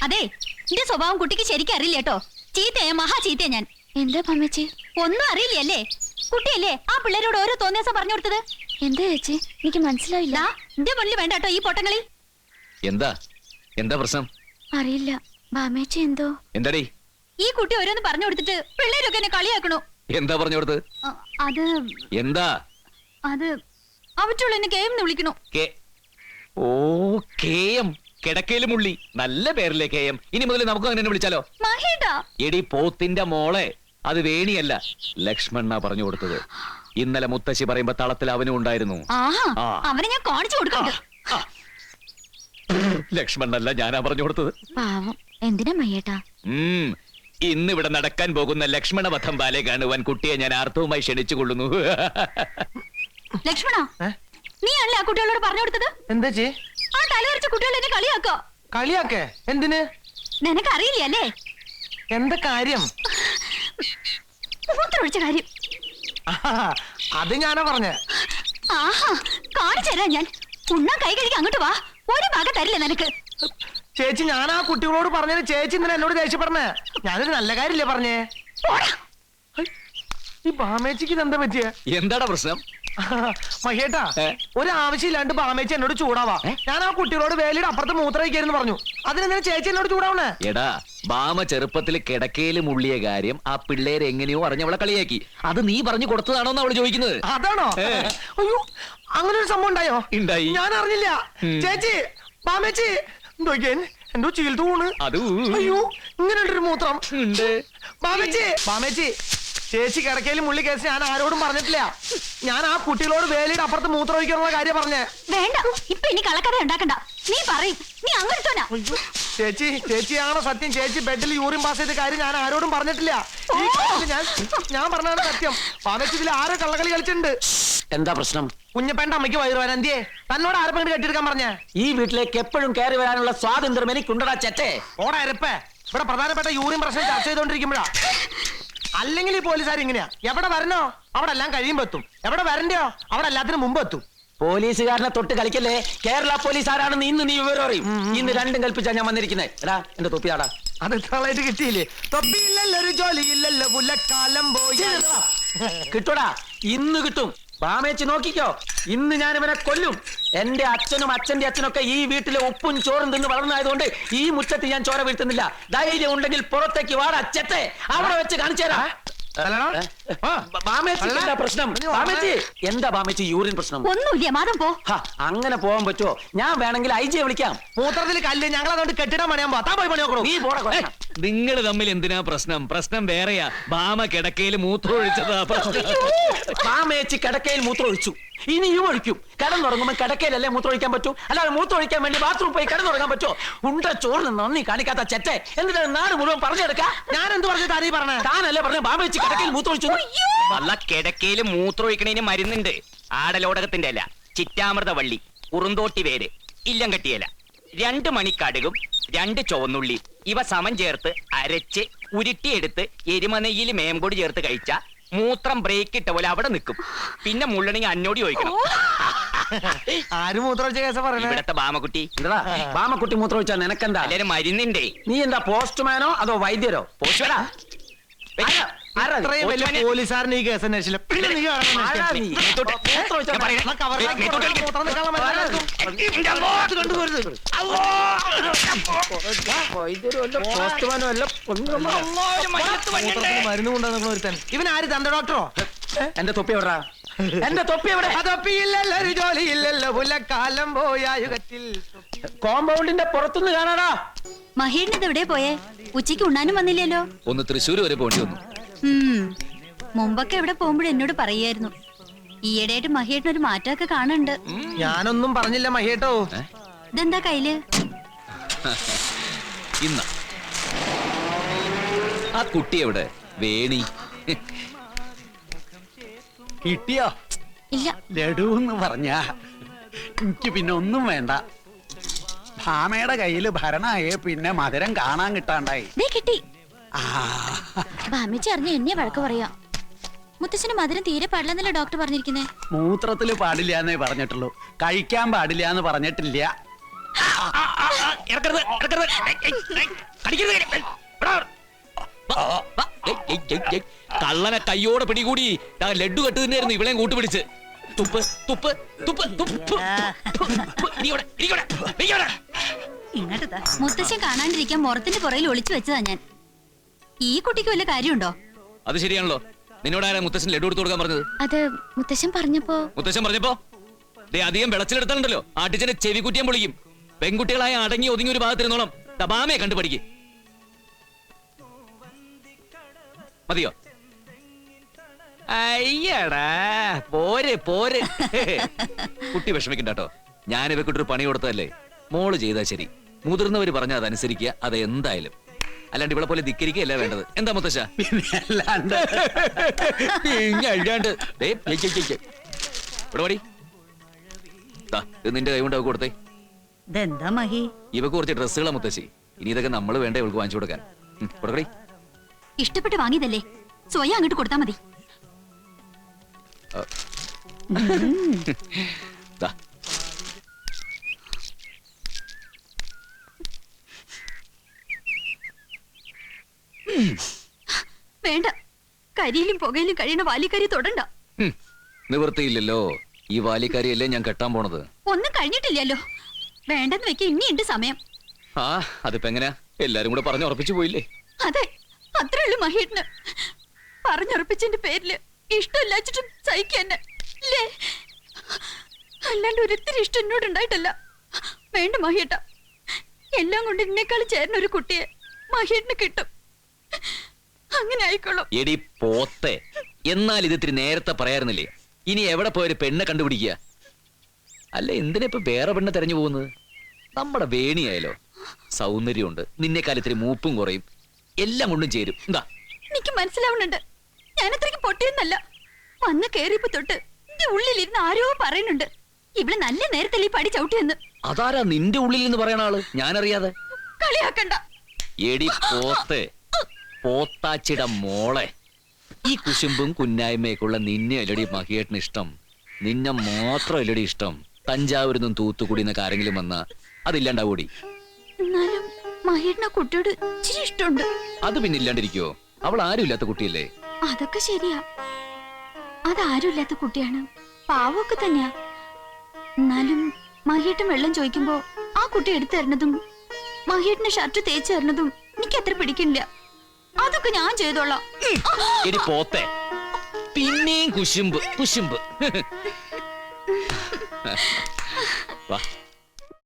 അതെ, എന്റെ സ്വഭാവം കുട്ടിക്ക് ശരിക്കും അറിയില്ല കേട്ടോ. ചീത്തയാ, മഹാ ചീത്തയാ ഞാൻ. എന്താ പമ്മച്ചി? ഒന്നും അറിയില്ലല്ലേ? കുട്ടിയല്ലേ ആ പിള്ളേരോട് ഓരോ തോന്നിയാസം പറഞ്ഞു കൊടുത്തത്? എന്താ ചേച്ചി? എനിക്ക് മനസ്സിലായില്ല. എന്റെ മുന്നിൽ വേണ്ട കേട്ടോ ഈ പൊട്ടങ്ങളി. എന്താ എന്താ പ്രശ്നം? അറിയില്ല. ബാമേച്ചി എന്തോ. എന്താടി? ഈ കുട്ടി ഓരോന്ന് പറഞ്ഞു കൊടുത്തിട്ട് പിള്ളേരൊക്കെ എന്നെ കളിയാക്കണു. എന്താ പറഞ്ഞു കൊടുത്ത്? അത് എന്താ? അത് അവറ്റുള്ള എന്നെ കേം വിളിക്കണു. ഓ കേയം, കിടക്കയിലും ഉള്ളി. നല്ല പേരല്ലേ കേയം. ഇനി മുതൽ നമുക്ക് അങ്ങനെ വിളിച്ചാലോ? മഹേട്ടാ, എടി പോത്തിന്റെ മോളെ, അത് വേണിയല്ല, ലക്ഷ്മണ പറഞ്ഞു കൊടുത്തത്. ഇന്നലെ മുത്തശ്ശി പറയുമ്പോ തളത്തിൽ അവനും ഉണ്ടായിരുന്നു. അവനെ ഞാൻ കാണിച്ചു കൊടുക്കണ്ട. ലക്ഷ്മണല്ല, ഞാനാ പറഞ്ഞു കൊടുത്തത്. പാവം, എന്തിനാ മയ്യേട്ടാ? ഇന്ന് ഇവിടെ നടക്കാൻ പോകുന്ന ലക്ഷ്മണ വധം ബാലെ കാണുവാൻ കുട്ടിയെ ഞാൻ ആർത്തവുമായി ക്ഷണിച്ചുകൊള്ളുന്നു. ലക്ഷ്മണ, നീ അല്ലേ ആ കുട്ടികളോട് പറഞ്ഞു കൊടുത്തത്? എന്താ ചേ? ആ തലവരച്ച കുട്ടികൾ എന്നെ കളിയാക്കോ. കളിയാക്കേ? എന്തിന്? നിനക്കറിയില്ലേ അല്ലേ? എന്താ കാര്യം? മൂത്രമൊഴിച്ച കാര്യം. അത് ഞാനാ പറഞ്ഞേ. ആഹാ, കാണിച്ചു തരാം ഞാൻ. ഉണ്ണാൻ കൈ കഴുകി അങ്ങോട്ട് വാ. ഒരു ഭാഗം തരില്ല നിനക്ക്. ചേച്ചി, ഞാൻ ആ കുട്ടികളോട് പറഞ്ഞത് ചേച്ചി ഇന്നലെ എന്നോട് ദേഷ്യപ്പെടണേ. ഞാനൊരു നല്ല കാര്യല്ലേ പറഞ്ഞേ. ഈ ബാമേച്ചിക്ക് ഇതെന്താ പറ്റിയ? എന്താടാ പ്രശ്നം? മഹേട്ടാ, ഒരു ആവശ്യമില്ലാണ്ട് ബാമേച്ചി എന്നോട് ചൂടാവാ. ഞാൻ ആ കുട്ടികളോട് വേലിയുടെ അപ്പുറത്ത് മൂത്രയിക്കായിരുന്നു പറഞ്ഞു. അതിനെന്താ ചേച്ചി എന്നോട് ചൂടാവണേ? എടാ, ബാമ ചെറുപ്പത്തിൽ കിടക്കയിലും മുള്ളിയ കാര്യം ആ പിള്ളേരെ എങ്ങനെയോ അറിഞ്ഞവളെ കളിയാക്കി. അത് നീ പറഞ്ഞു കൊടുത്തതാണോന്ന് അവള് ചോദിക്കുന്നത്. അതാണോ? അയ്യോ, അങ്ങനെ ഒരു സംഭവം ഉണ്ടായോ? ഉണ്ടായി. ഞാൻ അറിഞ്ഞില്ല. ചേച്ചി, ബാമേച്ചി നോക്കിയൻ എന്തോ ചീൽത്തു പോണ്. അയ്യോ, ഇങ്ങനെ ഒരു മൂത്രം. ബാമേച്ചി, ബാമേച്ചി, ചേച്ചി കിടക്കയിലും മുള്ളി കേസ് ഞാൻ ആരോടും പറഞ്ഞിട്ടില്ല. ഞാൻ ആ കുട്ടികളോട് വേലിയുടെ അപ്പുറത്ത് മൂത്രം ഒഴിക്കാനുള്ള കാര്യം പറഞ്ഞേ. വേണ്ട, ഇപ്പൊ ഇനി കള്ളക്കഥ ഉണ്ടാക്കണ്ട. നീ പറയും, നീ അങ്ങോട്ടാ. ചേച്ചി, ചേച്ചിയാണോ സത്യം? ചേച്ചി ബെഡിൽ യൂറിൻ പാസ് ചെയ്ത കാര്യം ഞാൻ ആരോടും പറഞ്ഞിട്ടില്ല. ഞാൻ പറഞ്ഞാണ് സത്യം. ബാമേച്ചി, ഇതിൽ ആരോ കള്ളക്കളി കളിച്ചിട്ടുണ്ട്. എന്താ പ്രശ്നം? കുഞ്ഞപ്പേണ്ട അമ്മയ്ക്ക് വയറുവാൻ എന്തിയെ? തന്നോട് ആരെങ്കിലും കെട്ടിയെടുക്കാൻ പറഞ്ഞേ? ഈ വീട്ടിലേക്ക് എപ്പോഴും കയറി വരാനുള്ള സ്വാതന്ത്ര്യം എനിക്കുണ്ടടാ ചെറ്റേ. ഓടാ എരപ്പേ, ഇവിടെ പ്രധാനപ്പെട്ട യൂറിൻ പ്രശ്നം ചർച്ച ചെയ്തോണ്ടിരിക്കുമ്പോഴാ. അല്ലെങ്കിൽ ഈ പോലീസുകാർ ഇങ്ങനെയാ. എവിടെ വരണോ അവിടെ എല്ലാം കഴിയുമ്പോ എത്തും, എവിടെ വരണ്ടോ അവിടെ എല്ലാത്തിനും മുമ്പ് എത്തും. പോലീസുകാരനെ തൊട്ട് കളിക്കല്ലേ. കേരള പോലീസ് ആരാണെന്ന് ഇന്ന് നീ വിവരം അറിയും. ഇന്ന് രണ്ടും കൽപ്പിച്ചാ ഞാൻ വന്നിരിക്കുന്നത്. എടാ, എന്റെ തൊപ്പിയാടാ. അത് ഇത്രളായിട്ട് കിട്ടിയില്ലേ? തൊപ്പിയില്ലല്ലോ, ഒരു ജോലി ഇല്ലല്ലോ, പുലക്കാലം പോയി. കിട്ടൂടാ, ഇന്ന് കിട്ടും. ബാമേച്ച് നോക്കിക്കോ, ഇന്ന് ഞാൻ ഇവനെ കൊല്ലും. എന്റെ അച്ഛനും അച്ഛന്റെ അച്ഛനൊക്കെ ഈ വീട്ടിലെ ഉപ്പും ചോറും തിന്ന് വളർന്നതുകൊണ്ട് ഈ മുറ്റത്ത് ഞാൻ ചോര വീഴ്ത്തുന്നില്ല. ധൈര്യം ഉണ്ടെങ്കിൽ പുറത്തേക്ക് വാടാ ചെറ്റേ. അവിടെ വെച്ച് കാണിച്ചു തരാം. പ്രശ്നം എന്താ ബാമേച്ചി? യൂറിൻ പ്രശ്നം ഒന്നുമില്ല, മാതം പോ. അങ്ങനെ പോകാൻ പറ്റുമോ? ഞാൻ വേണമെങ്കിൽ ഐജിയെ വിളിക്കാം. മൂത്രത്തിൽ കല്ല്, ഞങ്ങൾ അതുകൊണ്ട് കെട്ടിടാൻ പണിയാൻ പോവാ. പോയി പണി നോക്കണോ? നീ പോടാ. നിങ്ങൾ തമ്മിൽ എന്തിനാ പ്രശ്നം? പ്രശ്നം വേറെയാ. ബാമ കിടക്കയിൽ മൂത്രം ഒഴിച്ചതാ പ്രശ്നം. ബാമേച്ചി കിടക്കയിൽ മൂത്രം ഒഴിച്ചു, ഇനിയും ഒഴിക്കും. കിടന്നുറങ്ങുമ്പോൾ കിടക്കയിലല്ലേ മൂത്രം ഒഴിക്കാൻ പറ്റൂ? അല്ലാതെ മൂത്രം ഒഴിക്കാൻ വേണ്ടി ബാത്റൂം പോയി കിടന്നുറങ്ങാൻ പറ്റുമോ? ഉണ്ട ചോറിന് നന്ദി കാണിക്കാത്ത ചെറ്റെ. എന്നിട്ട് നാട് മുഴുവൻ പറഞ്ഞെടുക്കാം. ഞാൻ എന്ത് പറഞ്ഞു? താനീ പറഞ്ഞ താനല്ലേ പറഞ്ഞ ബാമേച്ചി കിടക്കയിൽ മൂത്രം ഒഴിച്ചു? വല്ല കിടക്കയിൽ മൂത്രം ഒഴിക്കണേന് മരുന്നുണ്ട്. ആടലോടകത്തിന്റെ അല്ല, ചിറ്റാമൃത വള്ളി, ഉറുന്തോട്ടി വേര്, ഇല്ലം കെട്ടിയല, 2 മണി കടുകും 2 ചുവന്നുള്ളി ഇവ സമം ചേർത്ത് അരച്ച് ഉരുട്ടിയെടുത്ത് എരുമനെയ്യിൽ മേമ്പൊടി ചേർത്ത് കഴിച്ച മൂത്രം ബ്രേക്ക് ഇട്ട പോലെ അവിടെ നിൽക്കും. പിന്നെ മുള്ളണെങ്കിൽ അന്നോടി ചോദിക്കണം. ആര് മൂത്രം ഒഴിച്ച കേസ പറഞ്ഞ? ഇവിടത്തെ ബാമക്കുട്ടി. എന്താ ബാമക്കുട്ടി മൂത്രം ഒഴിച്ചാൽ നിനക്കെന്താ? എല്ലാരും മരുന്നുണ്ടേ. നീ എന്താ പോസ്റ്റ്മാനോ അതോ വൈദ്യരോ? പോസ്റ്റ്മാനാ? ഇത്രയും വലിയ പോലീസുകാരൻ ഈ കേസ് അന്വേഷിച്ചില്ല. പിന്നെ നീ മരുന്ന് കൊണ്ടുവന്ന ഒരുത്തൻ. ഇവൻ ആര്? തന്റെ ഡോക്ടറോ? എന്റെ തൊപ്പി എവിടാ? എന്റെ തൊപ്പി എവിടെ? തൊപ്പിയില്ലല്ലോ, ഒരു ജോലി ഇല്ലല്ലോ, പുലക്കാലം പോയ യുഗത്തിൽ. കോമ്പൗണ്ടിന്റെ പുറത്തുനിന്ന് കാണാടാ. മഹേഷിന് എവിടെ പോയേ? ഉച്ചയ്ക്ക് ഉണ്ണാനും വന്നില്ലല്ലോ. ഒന്ന് തൃശ്ശൂർ വരെ പോണ്ടി വന്നു. മുമ്പൊക്കെ എവിടെ പോകുമ്പോഴും എന്നോട് പറയായിരുന്നു. ഈയിടെയായിട്ട് മഹേഷിനൊരു മാറ്റമൊക്കെ കാണുന്നുണ്ട്. ഞാനൊന്നും പറഞ്ഞില്ല മഹേട്ടോ. ഇതെന്താ കയ്യില്? ഇന്ന ആ കുട്ടി എവിടെ? വേണി കിട്ടിയോ? ഇല്ല. ലഡുന്ന് പറഞ്ഞ എനിക്ക് പിന്നെ ഒന്നും വേണ്ട. ഭാമയുടെ കയ്യില് ഭരണായേ പിന്നെ മധുരം കാണാൻ കിട്ടാണ്ടായി. കിട്ടി. ഭാമിച്ച് അറിഞ്ഞ എന്നെ വഴക്ക് പറയാ. മുത്തച്ഛന് മധുരം തീരെ പാടില്ലെന്നല്ലേ ഡോക്ടർ പറഞ്ഞിരിക്കുന്നേ? മൂത്രത്തില് പാടില്ല എന്നേ പറഞ്ഞിട്ടുള്ളൂ, കഴിക്കാൻ പാടില്ല എന്ന് പറഞ്ഞിട്ടില്ല. ഇറക്കരുത് ഇറക്കരുത് അടിക്കരുത് എടാ, വാ, വാ. കള്ളനെ കയ്യോടെ പിടികൂടി ലഡ്ഡു കെട്ട് തന്നെയായിരുന്നു ഇവളെയും കൂട്ടുപിടിച്ച്. തുപ്പ് തുപ്പ് തുപ്പ് തുപ്പ്. ഇരിക്കവിടെ, ഇരിക്കവിടെ, ഇരിക്കവിടെ. മുത്തശ്ശൻ കാണാണ്ടിരിക്കാൻ മുറത്തിന്റെ പുറയിൽ ഒളിച്ചു വെച്ചതാ ഞാൻ. ഈ കുട്ടിക്ക് വല്ല കാര്യമുണ്ടോ? അത് ശരിയാണല്ലോ. നിന്നോടാരാ മുത്തശ്ശൻ ലഡ്ഡു എടുത്തു കൊടുക്കാൻ പറഞ്ഞത്? അത് മുത്തശ്ശൻ പറഞ്ഞപ്പോ. മുത്തശ്ശൻ പറഞ്ഞപ്പോ ദേ അധികം വെളച്ചിലെടുത്താലുണ്ടല്ലോ ആട്ടിച്ചനെ ചെവി കുറ്റിയാൻ പൊളിക്കും. പെൺകുട്ടികളായ അടങ്ങി ഒതുങ്ങി ഒരു ഭാഗത്തിരുന്നോളം തപാമയെ കണ്ടുപഠിക്കും. മതിയോ? അയ്യടാ പോര് പോര്. കുട്ടി വിഷമിക്കണ്ട കേട്ടോ. ഞാൻ ഇവക്കിട്ടൊരു പണി കൊടുത്തതല്ലേ. മോള് ചെയ്താ ശരി. മുതിർന്നവര് പറഞ്ഞ അതനുസരിക്കുക. അത് എന്തായാലും. അല്ലാണ്ട് ഇവിടെ പോലെ ധിക്കരിക്കുകയല്ല വേണ്ടത്. എന്താ മുത്തശ്ശ? അല്ലാണ്ട് അല്ലാണ്ട് ഇവിടെ പടി. ഇത് നിന്റെ കൈ കൊണ്ട് അവക്ക് കൊടുത്തേ. ഇതെന്താ മഹി? ഇവക്ക് കുറച്ച് ഡ്രസ്സുകളാ മുത്തശ്ശി. ഇനി ഇതൊക്കെ നമ്മൾ വേണ്ട ഇവൾക്ക് വാങ്ങിച്ചു കൊടുക്കാൻ. കൊടുക്കടി. ഇഷ്ടപ്പെട്ട് വാങ്ങിയതല്ലേ, സ്വയം അങ്ങോട്ട് കൊടുത്താ മതി. ദാ. വേണ്ട, കരിയിലും പുകയിലും കഴിയണ വാലിക്കരി തൊടണ്ട. നിവൃത്തിയില്ലല്ലോ. ഈ വാലിക്കാരിയല്ലേ ഞാൻ കെട്ടാൻ പോണത്. ഒന്നും കഴിഞ്ഞിട്ടില്ലല്ലോ. വേണ്ടെന്ന് വെക്ക, ഇനിയുണ്ട് സമയം. ആ അതിപ്പോ എങ്ങനെയാ? എല്ലാരും കൂടെ പറഞ്ഞുറപ്പിച്ചു പോയില്ലേ? അതെ, അത്രേ ഉള്ളു മഹേട്ടന്. പറഞ്ഞുറപ്പിച്ചതിന്റെ പേരില് ഇഷ്ടമില്ലാച്ചിട്ടും സഹിക്കന്നെ അല്ലേ? അല്ലാണ്ട് ഒരിത്തിരി ഇഷ്ടം എന്നോട് ഉണ്ടായിട്ടല്ല. വേണ്ട മഹേട്ട, എല്ലാം കൊണ്ട് എന്നെക്കാളും ചേർന്ന ഒരു കുട്ടിയെ മഹേട്ടന് കിട്ടും. അങ്ങനെ ആയിക്കോളും. എടി പോത്തെ, എന്നാൽ ഇത് ഇത്തിരി നേരത്തെ പറയാറുന്നില്ലേ? ഇനി എവിടെ പോയൊരു പെണ്ണെ കണ്ടുപിടിക്കുക? അല്ല എന്തിനാ ഇപ്പൊ വേറെ പെണ്ണെ തെരഞ്ഞു പോകുന്നത്? നമ്മുടെ വേണിയായാലോ സൗന്ദര്യമുണ്ട്, നിന്നെക്കാൾ ഇത്തിരി മൂപ്പും കുറയും, എല്ലാം കൊണ്ടും ചേരും. എന്താ? എനിക്ക് മനസ്സിലാവുന്നുണ്ട്. ഞാനത്രയ്ക്ക് പൊട്ടിയെന്നല്ല. വന്ന് കേറിയപ്പോ തൊട്ട് എന്റെ ഉള്ളിലിരുന്ന് ആരോ പറയുന്നുണ്ട്, ഇവിടെ നല്ല നേരത്തല്ലേ ഈ പടി ചവിട്ടിയെന്ന്. അതാരാ നിന്റെ ഉള്ളിൽ നിന്ന് പറയണ ആള്? ഞാനറിയാതെ. കളിയാക്കണ്ട. എടി പോത്തെ, പോത്താച്ചിട മോളെ, ഈ കുശുമ്പും കുന്നായ്മയൊക്കെയുള്ള നിന്നെ അല്ലടി മഹിയേട്ടന് ഇഷ്ടം. നിന്നെ മാത്രം അല്ലടി ഇഷ്ടം. തഞ്ചാവൂരിൽ നിന്നും തൂത്തുക്കുടി എന്നൊക്കെ ആരെങ്കിലും വന്നാ അതില്ലാണ്ടാവൂടി. എന്നാലും മഹേട്ടന് കുട്ടിയോട് ഇച്ചിരി ഇഷ്ടമുണ്ട്. അത് പിന്നെ ഇല്ലാണ്ടിരിക്കോ? അവൾ ആരും ഇല്ലാത്ത കുട്ടിയല്ലേ? അതൊക്കെ ശരിയാ. അതാരും ഇല്ലാത്ത കുട്ടിയാണ്, പാവമൊക്കെ തന്നെയാ. എന്നാലും മഹേട്ടൻ വെള്ളം ചോദിക്കുമ്പോ ആ കുട്ടി എടുത്തു തരുന്നതും മഹേട്ടന് ഷർട്ട് തേച്ചു തരുന്നതും എനിക്ക് അത്ര പിടിക്കില്ല. അതൊക്കെ ഞാൻ ചെയ്തോളാം. എടി പോത്തെ, പിന്നെയും കുശുമ്പ് കുശുമ്പ്. വാ